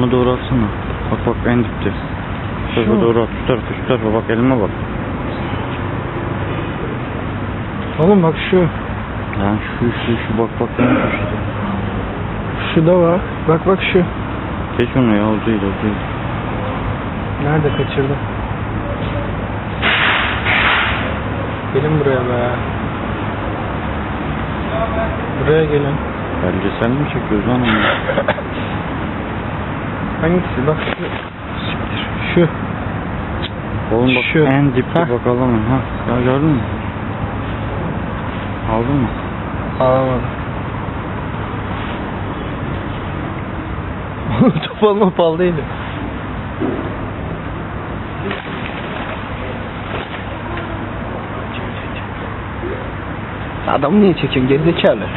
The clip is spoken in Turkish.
Bana doğru atsana. Bak bak en dipte. Şu tarafa doğru at. Şu tarafa bak, elime bak. Oğlum bak şu. Ya şu bak en köşede. Şu da var. Bak şu. Geç onu ya, o değil. Nerede kaçırdım? Gelin buraya be. Buraya gelin. Belgesel mi çekiyoruz lan onu? Hangisi? Bak şu. Oğlum bak Şu. en dipte Hah. bakalım. Ha, ya gördün mü? Aldın mı? Alamadım. Topal mopal değilim. Adamı niye çekiyorsun gerizekalı?